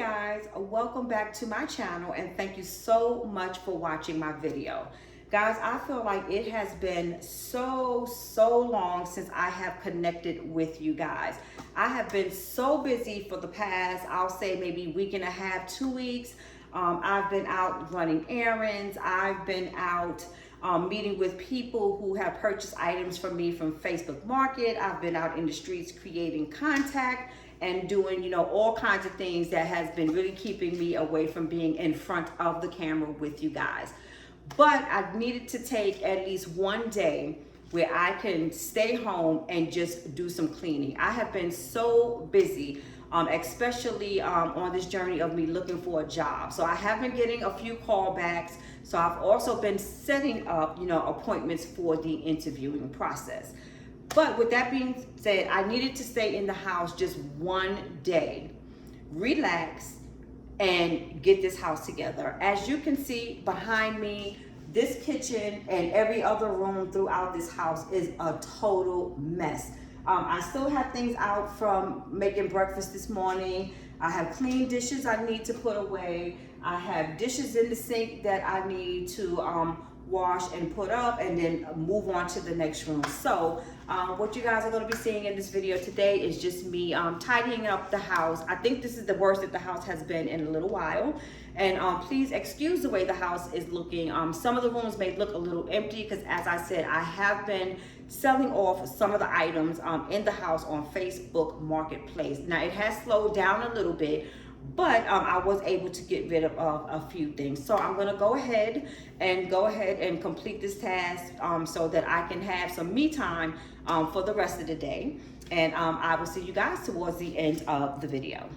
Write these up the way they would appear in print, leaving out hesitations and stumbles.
guys, welcome back to my channel and thank you so much for watching my video. Guys, I feel like it has been so long since I have connected with you guys. I have been so busy for the past, I'll say maybe week and a half, 2 weeks. I've been out running errands. I've been out meeting with people who have purchased items from me from Facebook Market. I've been out in the streets creating contact and doing, all kinds of things that has been really keeping me away from being in front of the camera with you guys. But I needed to take at least one day where I can stay home and just do some cleaning. I have been so busy, especially on this journey of me looking for a job. So I have been getting a few callbacks. So I've also been setting up, appointments for the interviewing process. But with that being said, I needed to stay in the house just one day, relax, and get this house together. As you can see behind me, this kitchen and every other room throughout this house is a total mess. I still have things out from making breakfast this morning. I have clean dishes I need to put away. I have dishes in the sink that I need to wash and put up and then move on to the next room. So what you guys are going to be seeing in this video today is just me tidying up the house. I think this is the worst that the house has been in a little while. And please excuse the way the house is looking. Some of the rooms may look a little empty because, as I said, I have been selling off some of the items in the house on Facebook Marketplace. Now, it has slowed down a little bit, but I was able to get rid of a few things. So I'm gonna go ahead and complete this task so that I can have some me time for the rest of the day. And I will see you guys towards the end of the video.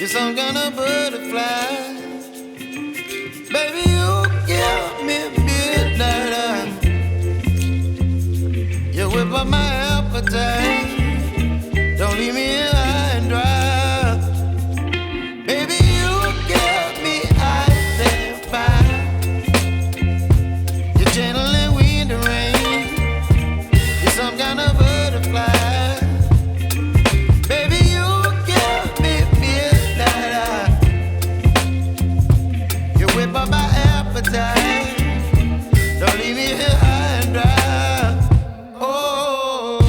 You're some kind of butterfly. Baby, you give me midnight. You whip up my appetite. Don't leave me here high and dry. Baby, you give me ice and fire. You're channeling wind and rain. You're some kind of butterfly. Baby, you give me midnight. You whip up my appetite. Don't leave me here high and dry. Oh.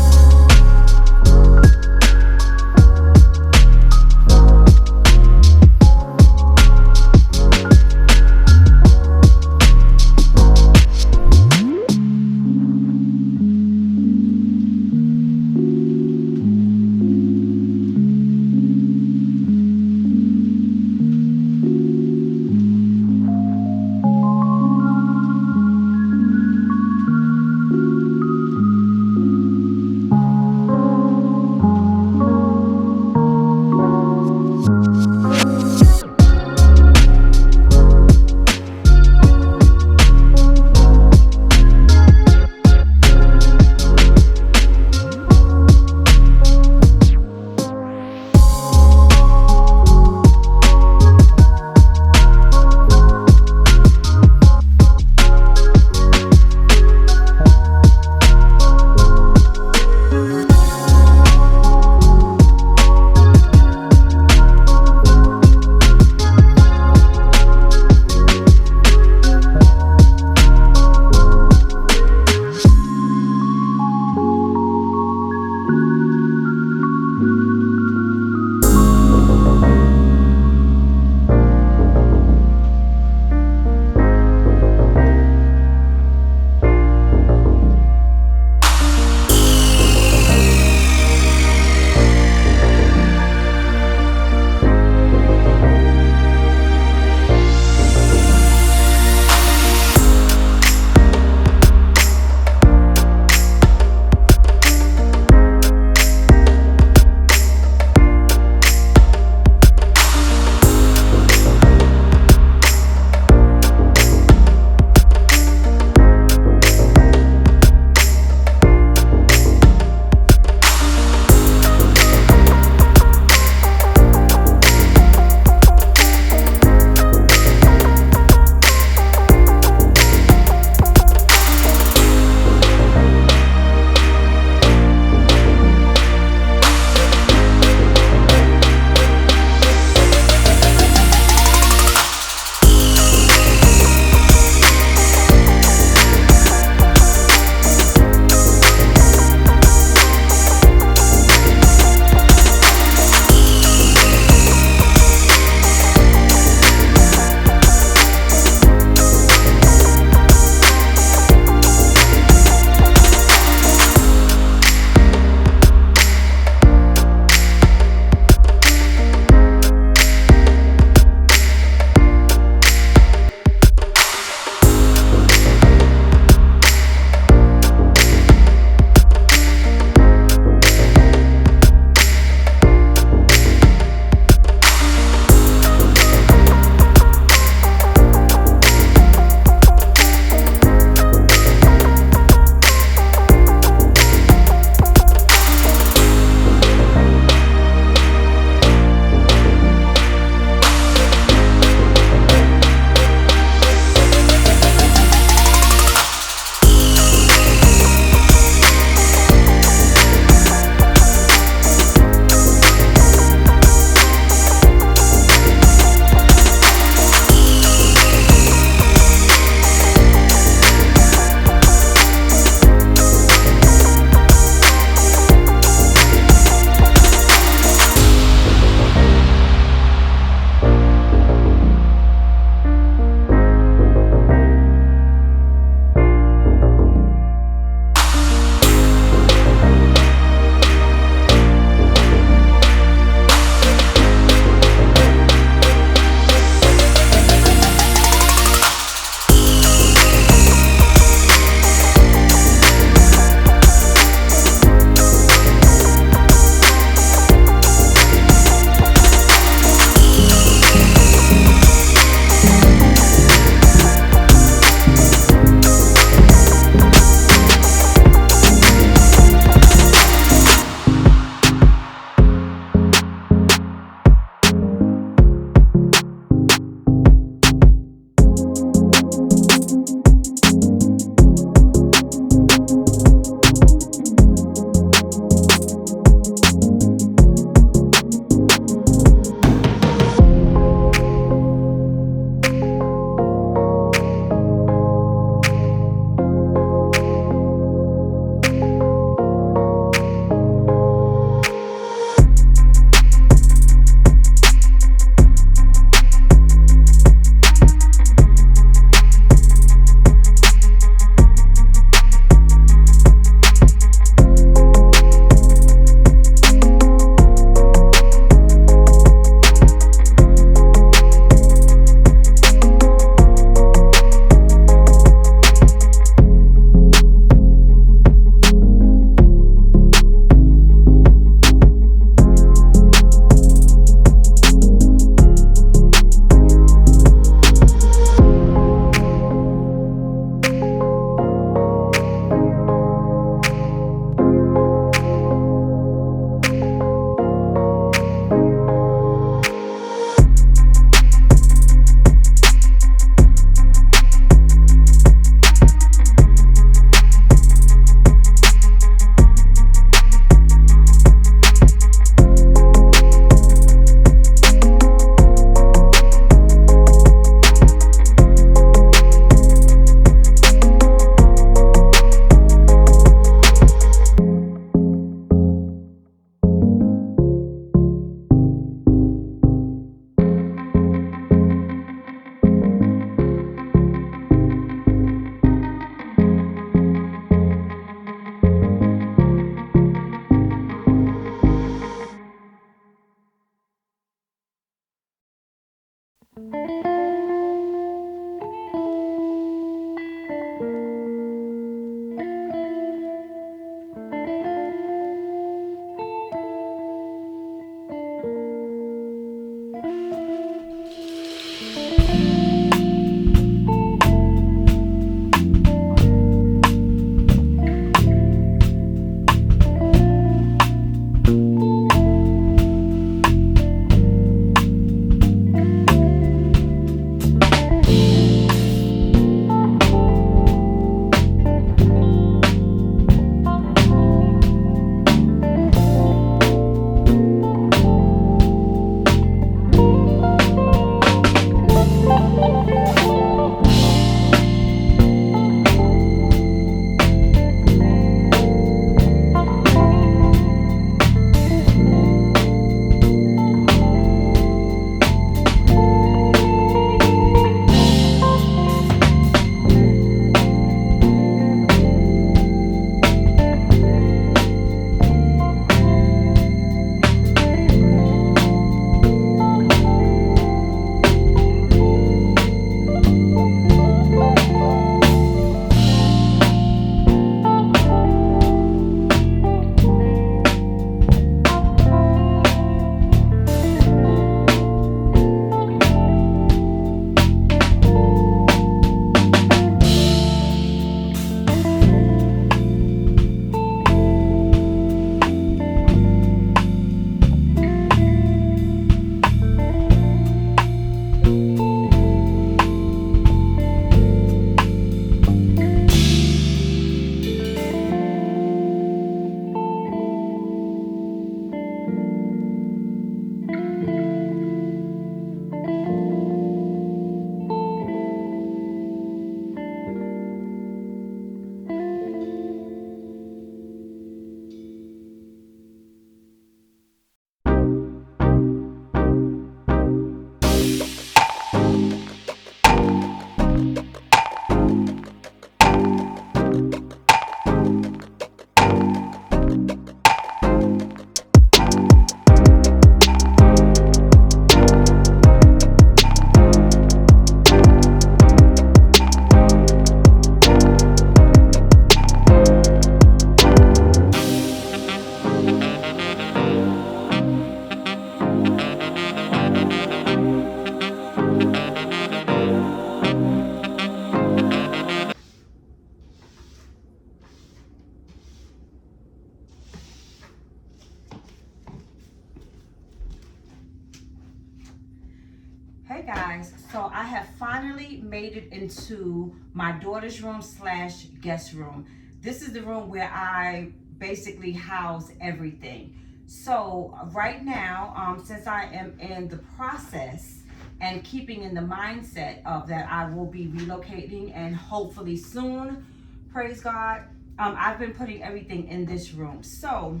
Okay guys, so I have finally made it into my daughter's room slash guest room. This is the room where I basically house everything. So right now, since I am in the process and keeping in the mindset of that I will be relocating and hopefully soon, praise God, I've been putting everything in this room. So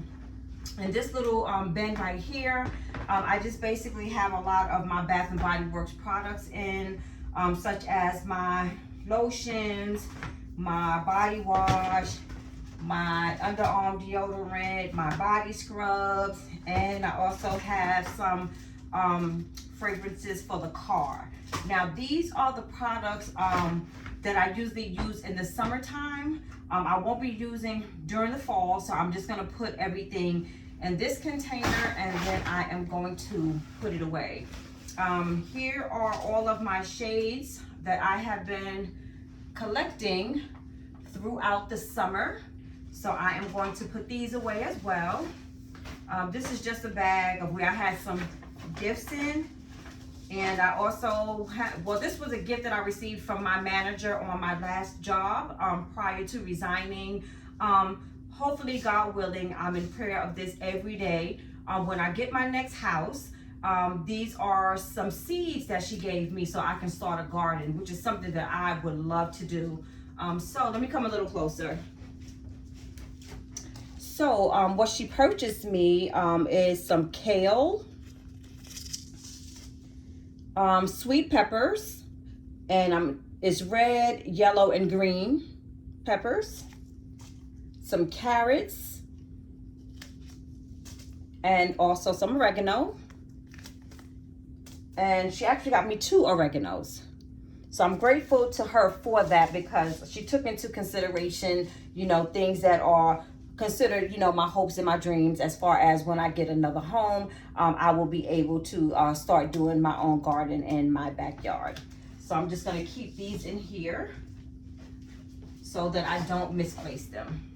in this little bin right here, I just basically have a lot of my Bath and Body Works products in, such as my lotions, my body wash, my underarm deodorant, my body scrubs, and I also have some fragrances for the car. Now these are the products that I usually use in the summertime. I won't be using during the fall, so I'm just gonna put everything in this container and then I am going to put it away. Here are all of my shades that I have been collecting throughout the summer. So I am going to put these away as well. This is just a bag of where I had some gifts in. And I also have, well, this was a gift that I received from my manager on my last job prior to resigning. Hopefully, God willing, I'm in prayer of this every day. When I get my next house, these are some seeds that she gave me so I can start a garden, which is something that I would love to do. So let me come a little closer. So what she purchased me is some kale, sweet peppers, and it's red, yellow, and green peppers, some carrots, and also some oregano. And she actually got me 2 oreganos. So I'm grateful to her for that because she took into consideration, you know, things that are considered, you know, my hopes and my dreams as far as when I get another home, I will be able to start doing my own garden in my backyard. So I'm just gonna keep these in here so that I don't misplace them.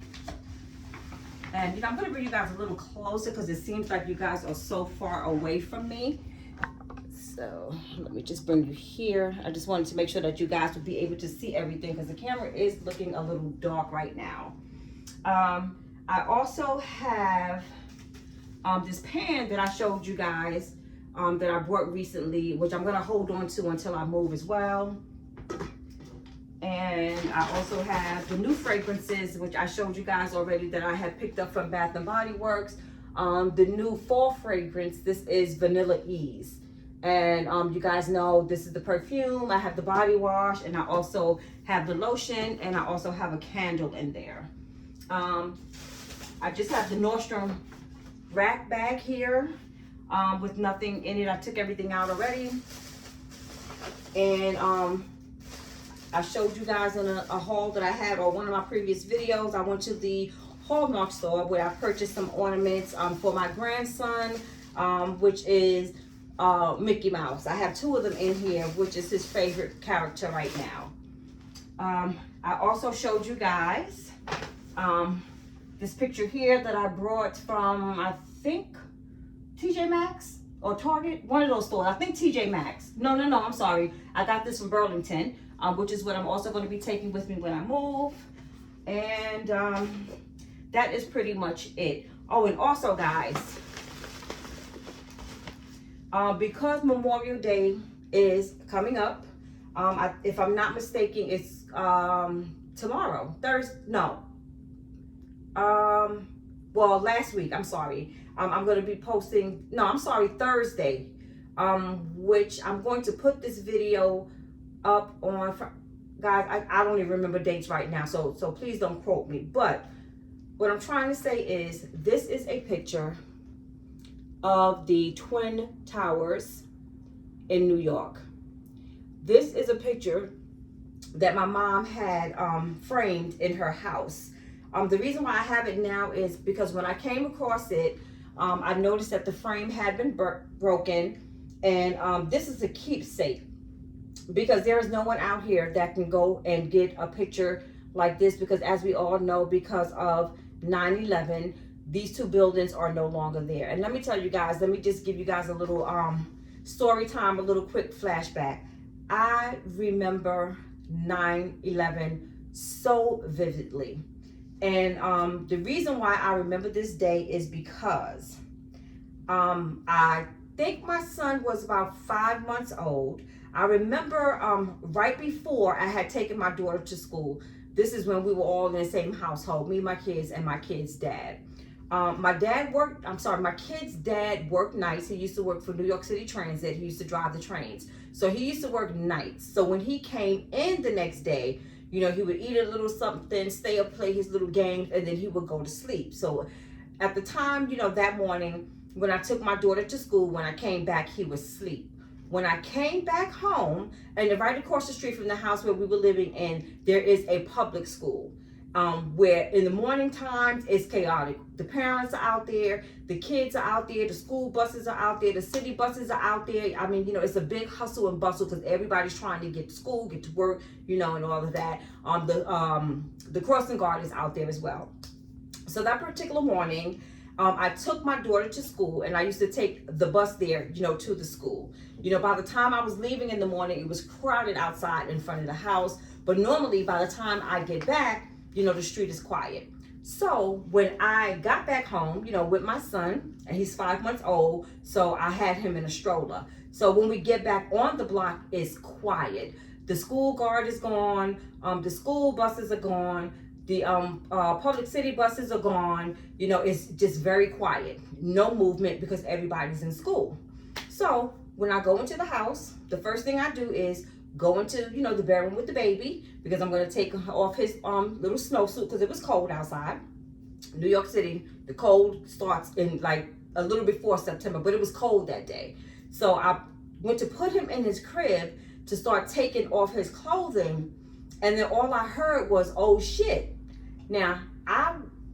And, you know, I'm gonna bring you guys a little closer because it seems like you guys are so far away from me. So let me just bring you here. I just wanted to make sure that you guys would be able to see everything because the camera is looking a little dark right now. I also have this pan that I showed you guys that I bought recently, which I'm gonna hold on to until I move as well. And I also have the new fragrances, which I showed you guys already that I had picked up from Bath and Body Works. The new fall fragrance, this is Vanilla Ease. And you guys know this is the perfume. I have the body wash, and I also have the lotion, and I also have a candle in there. I just have the Nordstrom rack bag here with nothing in it. I took everything out already. And I showed you guys in a haul that I had on one of my previous videos. I went to the Hallmark store where I purchased some ornaments for my grandson, which is Mickey Mouse. I have 2 of them in here, which is his favorite character right now. I also showed you guys this picture here that I brought from, I think, TJ Maxx or Target, one of those stores. I think TJ Maxx. No, I'm sorry. I got this from Burlington, which is what I'm also going to be taking with me when I move. And that is pretty much it. Oh, and also, guys, because Memorial Day is coming up, if I'm not mistaken, it's tomorrow, Thursday, no. Well, last week, I'm sorry. I'm going to be posting, no, I'm sorry, Thursday, which I'm going to put this video up on, guys, I don't even remember dates right now, so please don't quote me. But what I'm trying to say is, this is a picture of the Twin Towers in New York. This is a picture that my mom had framed in her house. The reason why I have it now is because when I came across it, I noticed that the frame had been broken, and this is a keepsake because there is no one out here that can go and get a picture like this, because as we all know, because of 9/11, these 2 buildings are no longer there. And let me tell you guys, let me just give you guys a little Story time, a little quick flashback. I remember 9/11 so vividly. And the reason why I remember this day is because I think my son was about 5 months old. I remember right before I had taken my daughter to school. This is when we were all in the same household, me, my kids, and my kid's dad. My kid's dad worked nights. He used to work for New York City Transit. He used to drive the trains. So he used to work nights. So when he came in the next day, he would eat a little something, stay up, play his little games, and then he would go to sleep. So at the time, that morning, when I took my daughter to school, when I came back, he was asleep. When I came back home, and right across the street from the house where we were living in, there is a public school. Where in the morning times it's chaotic. The parents are out there, the kids are out there, the school buses are out there, the city buses are out there. I mean, it's a big hustle and bustle because everybody's trying to get to school, get to work, and all of that. The crossing guard is out there as well. So that particular morning, I took my daughter to school, and I used to take the bus there, to the school. By the time I was leaving in the morning, it was crowded outside in front of the house. But normally by the time I get back, the street is quiet. So when I got back home, with my son, and he's 5 months old, so I had him in a stroller. So when we get back on the block, it's quiet. The school guard is gone. The school buses are gone. The public city buses are gone. It's just very quiet. No movement because everybody's in school. So when I go into the house, the first thing I do is go into, the bedroom with the baby because I'm going to take off his little snowsuit because it was cold outside. New York City, the cold starts in like a little before September, but it was cold that day. So I went to put him in his crib to start taking off his clothing, and then all I heard was, "Oh shit." Now,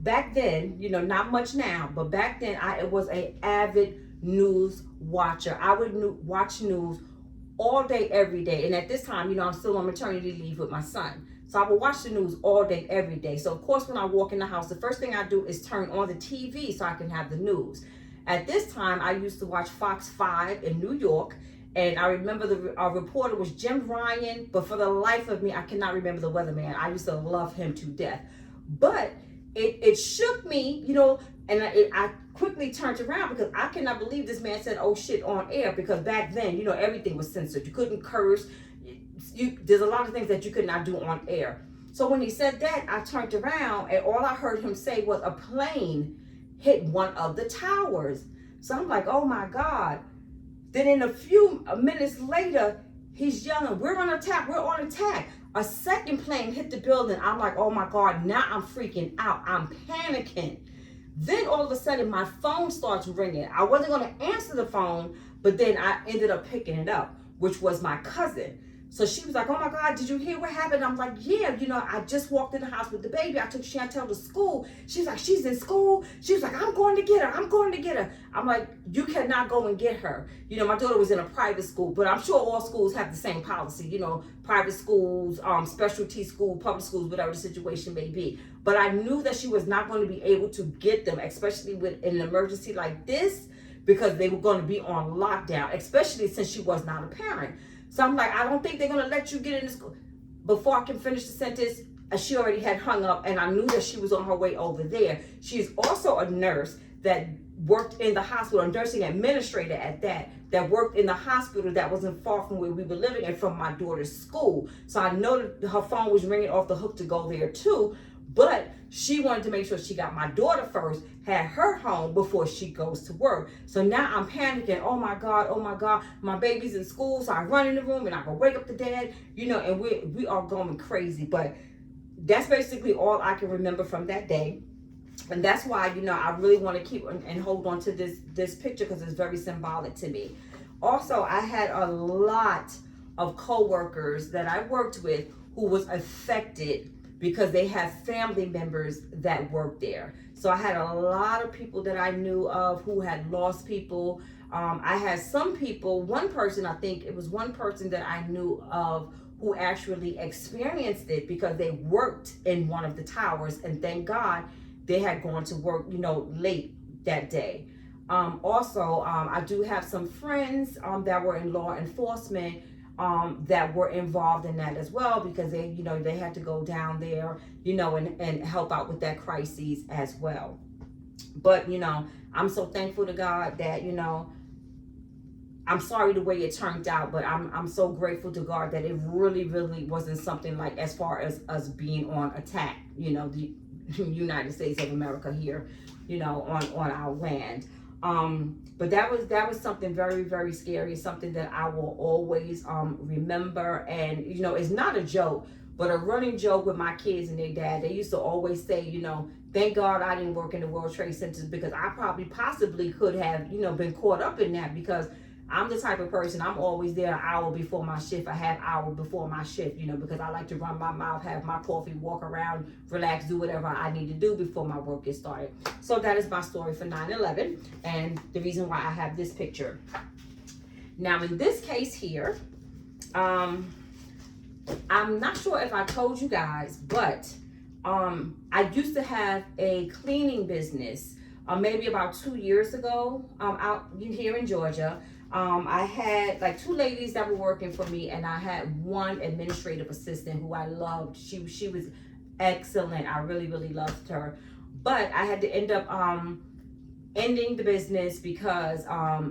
back then, not much now, but back then I was an avid news watcher. I would watch news all day, every day. And at this time, I'm still on maternity leave with my son. So I will watch the news all day, every day. So of course, when I walk in the house, the first thing I do is turn on the TV so I can have the news. At this time, I used to watch Fox 5 in New York. And I remember the reporter was Jim Ryan, but for the life of me, I cannot remember the weatherman. I used to love him to death. But it shook me, and I quickly turned around because I cannot believe this man said, "Oh shit," on air, because back then, everything was censored. You couldn't curse. There's a lot of things that you could not do on air. So when he said that, I turned around and all I heard him say was a plane hit one of the towers. So I'm like, oh my God. Then in a few minutes later, he's yelling, "We're on attack, we're on attack." A second plane hit the building. I'm like, oh my God, now I'm freaking out. I'm panicking. Then all of a sudden, my phone starts ringing. I wasn't going to answer the phone, but then I ended up picking it up, which was my cousin. So she was like, "Oh my God, did you hear what happened?" I'm like, "Yeah, I just walked in the house with the baby. I took Chantel to school." She's like, "She's in school." She was like, "I'm going to get her. I'm going to get her." I'm like, "You cannot go and get her." My daughter was in a private school, but I'm sure all schools have the same policy, private schools, specialty school, public schools, whatever the situation may be. But I knew that she was not going to be able to get them, especially with an emergency like this, because they were going to be on lockdown, especially since she was not a parent. So I'm like, I don't think they're going to let you get into school. Before I can finish the sentence, she already had hung up, and I knew that she was on her way over there. She is also a nurse that worked in the hospital, a nursing administrator at that worked in the hospital that wasn't far from where we were living and from my daughter's school. So I know that her phone was ringing off the hook to go there too. But she wanted to make sure she got my daughter first, had her home before she goes to work. So now I'm panicking. Oh my God, my baby's in school. So I run in the room and I go wake up the dad, and we are going crazy. But that's basically all I can remember from that day. And that's why, I really want to keep and hold on to this picture because it's very symbolic to me. Also, I had a lot of coworkers that I worked with who was affected because they have family members that worked there. So I had a lot of people that I knew of who had lost people. I had some people, one person that I knew of who actually experienced it because they worked in one of the towers, and thank God they had gone to work, late that day. Also, I do have some friends that were in law enforcement that were involved in that as well, because they, you know, they had to go down there, you know, and help out with that crises as well. But, you know, I'm so thankful to God that, you know, I'm sorry the way it turned out, but I'm so grateful to God that it really, really wasn't something like, as far as us being on attack, you know, the United States of America here, you know, on our land. But that was something very, very scary, something that I will always remember. And, you know, it's not a joke, but a running joke with my kids and their dad. They used to always say, you know, thank God I didn't work in the World Trade Centers, because I probably possibly could have, you know, been caught up in that, because I'm the type of person, I'm always there an hour before my shift. I have hour before my shift, you know, because I like to run my mouth, have my coffee, walk around, relax, do whatever I need to do before my work gets started. So that is my story for 9/11, and the reason why I have this picture. Now, in this case here, I'm not sure if I told you guys, but I used to have a cleaning business maybe about 2 years ago out here in Georgia. I had like 2 ladies that were working for me, and I had 1 administrative assistant who I loved. She was excellent. I really, really loved her. But I had to end up ending the business because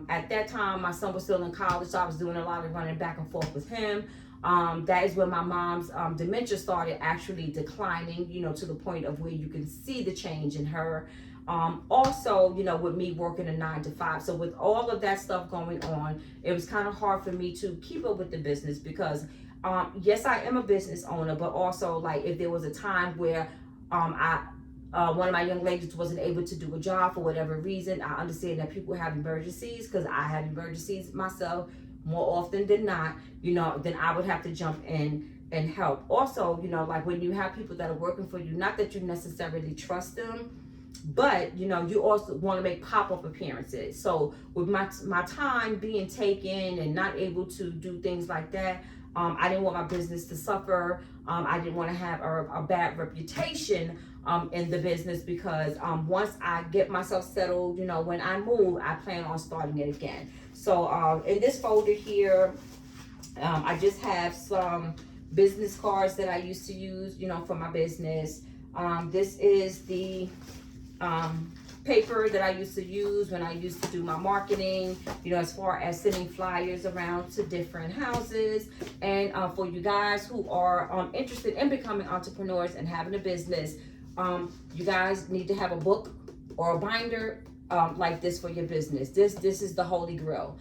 at that time my son was still in college, so I was doing a lot of running back and forth with him. That is when my mom's dementia started actually declining, you know, to the point of where you can see the change in her. Also, you know, with me working a 9 to 5. So with all of that stuff going on, it was kind of hard for me to keep up with the business, because yes, I am a business owner, but also, like, if there was a time where one of my young ladies wasn't able to do a job for whatever reason, I understand that people have emergencies, because I have emergencies myself more often than not, you know, then I would have to jump in and help. Also, you know, like when you have people that are working for you, not that you necessarily trust them, but, you know, you also want to make pop-up appearances. So with my time being taken and not able to do things like that, I didn't want my business to suffer. I didn't want to have a bad reputation in the business, because once I get myself settled, you know, when I move, I plan on starting it again. So in this folder here, I just have some business cards that I used to use, you know, for my business. This is the paper that I used to use when I used to do my marketing, you know, as far as sending flyers around to different houses. And for you guys who are interested in becoming entrepreneurs and having a business, you guys need to have a book or a binder like this for your business. This is the holy grail.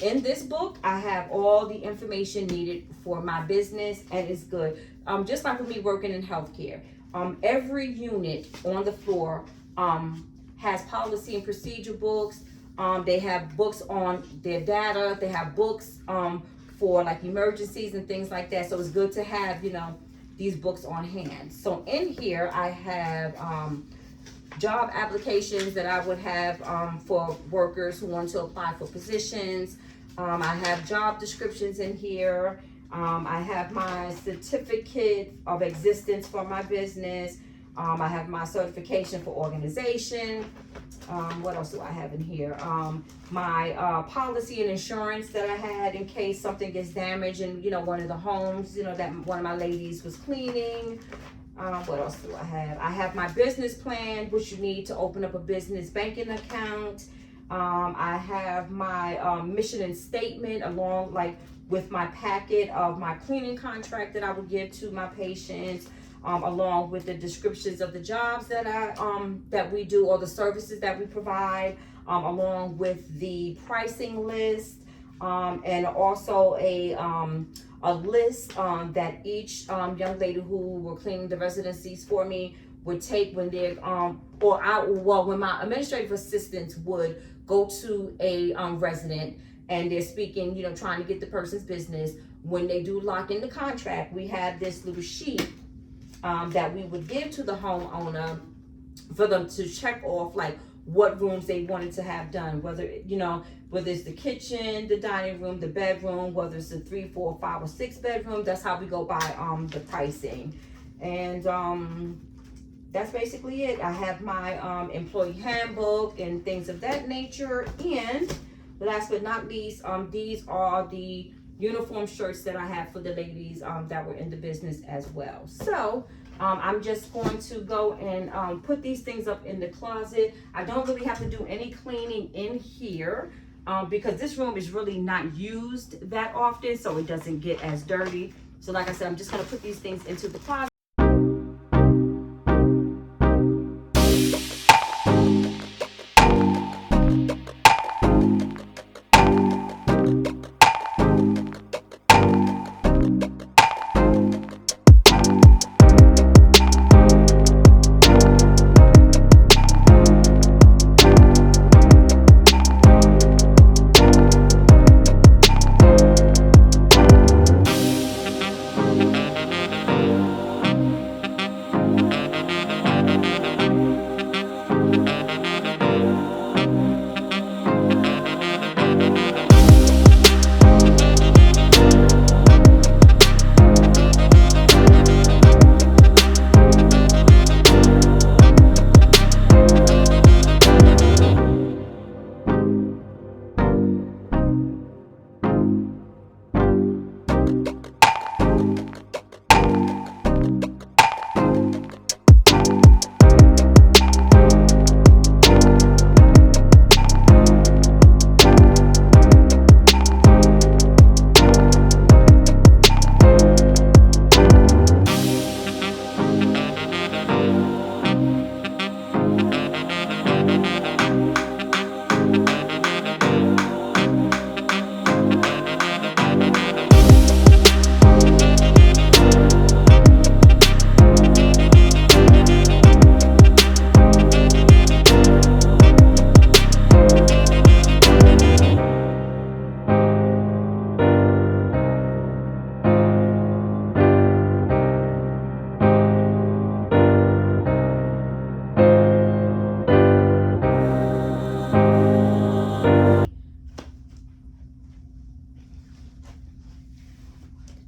In this book, I have all the information needed for my business, and it's good. Just like with me working in healthcare, every unit on the floor has policy and procedure books. They have books on their data. They have books for like emergencies and things like that. So it's good to have, you know, these books on hand. So in here I have job applications that I would have for workers who want to apply for positions. I have job descriptions in here. I have my certificate of existence for my business. I have my certification for organization. What else do I have in here? My policy and insurance that I had in case something gets damaged in, you know, one of the homes, you know, that one of my ladies was cleaning. What else do I have? I have my business plan, which you need to open up a business banking account. I have my mission and statement along like with my packet of my cleaning contract that I would give to my patients, along with the descriptions of the jobs that that we do, or the services that we provide, along with the pricing list, and also a list that each young lady who were cleaning the residencies for me would take when they're when my administrative assistants would go to a resident and they're speaking, you know, trying to get the person's business. When they do lock in the contract, we have this little sheet that we would give to the homeowner for them to check off like what rooms they wanted to have done, whether it's the kitchen, the dining room, the bedroom, whether it's a 3, 4, 5, or 6 bedroom. That's how we go by the pricing. And that's basically it. I have my employee handbook and things of that nature. And last but not least, these are the uniform shirts that I have for the ladies that were in the business as well. So I'm just going to go and put these things up in the closet. I don't really have to do any cleaning in here because this room is really not used that often, so it doesn't get as dirty. So like I said, I'm just gonna put these things into the closet.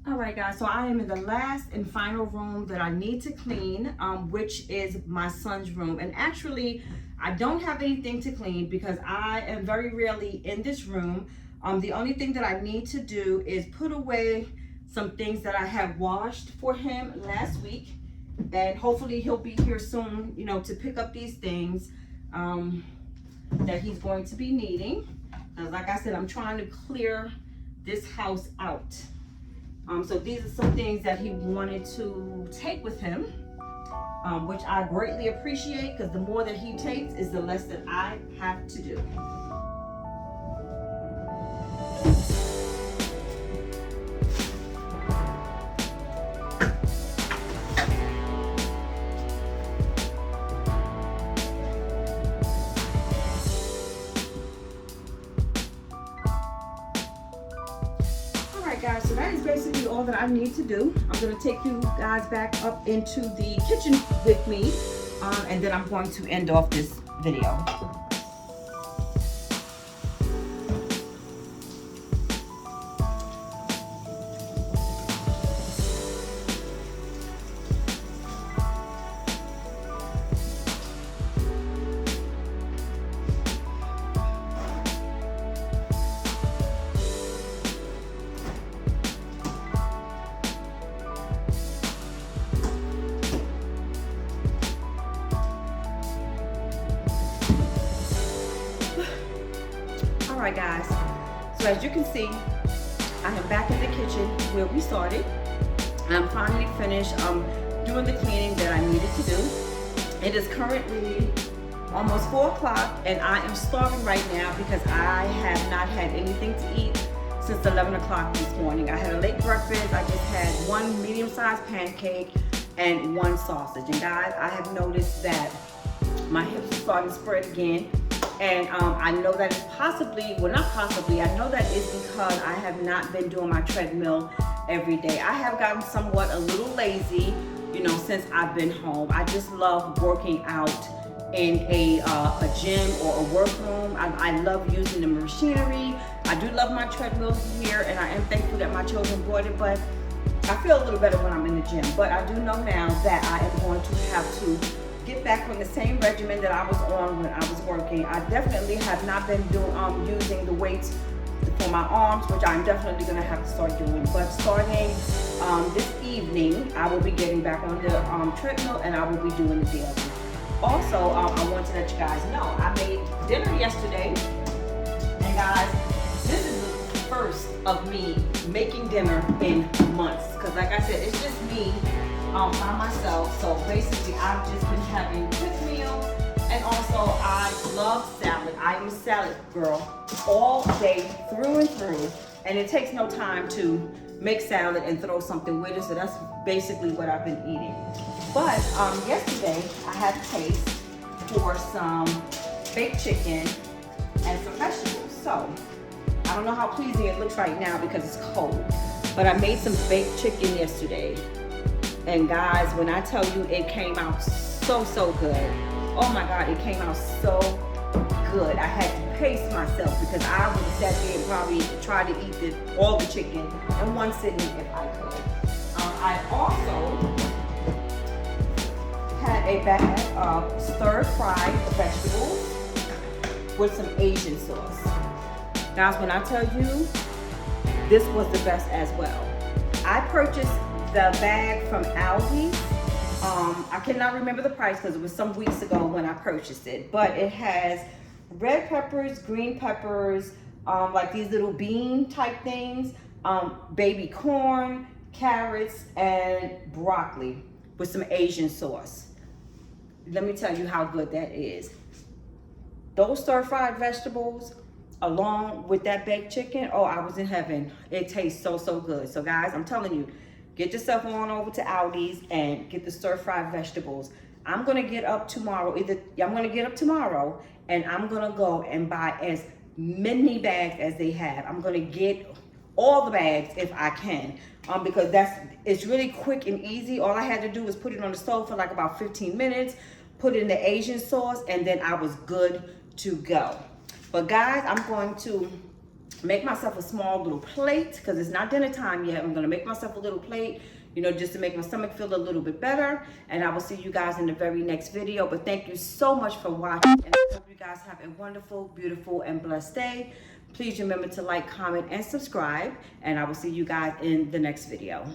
Alright guys, so I am in the last and final room that I need to clean, which is my son's room. And actually, I don't have anything to clean because I am very rarely in this room. The only thing that I need to do is put away some things that I have washed for him last week. And hopefully he'll be here soon, you know, to pick up these things that he's going to be needing. Like I said, I'm trying to clear this house out. So these are some things that he wanted to take with him, which I greatly appreciate because the more that he takes is the less that I have to do. Guys, so that is basically all that I need to do. I'm going to take you guys back up into the kitchen with me, and then I'm going to end off this video. Alright guys, so as you can see, I am back in the kitchen where we started. I'm finally finished doing the cleaning that I needed to do. It is currently almost 4 o'clock and I am starving right now because I have not had anything to eat since 11 o'clock this morning. I had a late breakfast. I just had 1 medium-sized pancake and 1 sausage. And guys, I have noticed that my hips are starting to spread again. And I know that it's possibly, well not possibly, I know that it's because I have not been doing my treadmill every day. I have gotten somewhat a little lazy, you know, since I've been home. I just love working out in a gym or a workroom. I love using the machinery. I do love my treadmills here, and I am thankful that my children bought it, but I feel a little better when I'm in the gym. But I do know now that I am going to have to get back on the same regimen that I was on when I was working. I definitely have not been doing using the weights for my arms, which I'm definitely gonna have to start doing. But starting this evening, I will be getting back on the treadmill, and I will be doing it daily. Also, I want to let you guys know, I made dinner yesterday, and guys, this is the first of me making dinner in months. Cause like I said, it's just me by myself. So basically, I've just been having quick meals, and also I love salad. I am a salad girl all day through and through, and it takes no time to make salad and throw something with it. So that's basically what I've been eating. But yesterday I had a taste for some baked chicken and some vegetables. So I don't know how pleasing it looks right now because it's cold, but I made some baked chicken yesterday. And guys, when I tell you it came out so good. Oh my God, it came out so good. I had to pace myself because I would have sat there and probably tried to eat all the chicken in one sitting if I could. I also had a bag of stir-fried vegetables with some Asian sauce. Guys, when I tell you, this was the best as well. I purchased the bag from Aldi. I cannot remember the price because it was some weeks ago when I purchased it, but it has red peppers, green peppers, like these little bean type things, baby corn, carrots, and broccoli with some Asian sauce. Let me tell you how good that is. Those stir-fried vegetables along with that baked chicken, oh, I was in heaven. It tastes so good. So guys, I'm telling you, get yourself on over to Aldi's and get the stir-fried vegetables. I'm gonna get up tomorrow, and I'm gonna go and buy as many bags as they have. I'm gonna get all the bags if I can, because it's really quick and easy. All I had to do was put it on the stove for like about 15 minutes, put in the Asian sauce, and then I was good to go. But guys, I'm going to make myself a small little plate because it's not dinner time yet. I'm gonna make myself a little plate, you know, just to make my stomach feel a little bit better. And I will see you guys in the very next video. But thank you so much for watching, and I hope you guys have a wonderful, beautiful, and blessed day. Please remember to like, comment, and subscribe, and I will see you guys in the next video.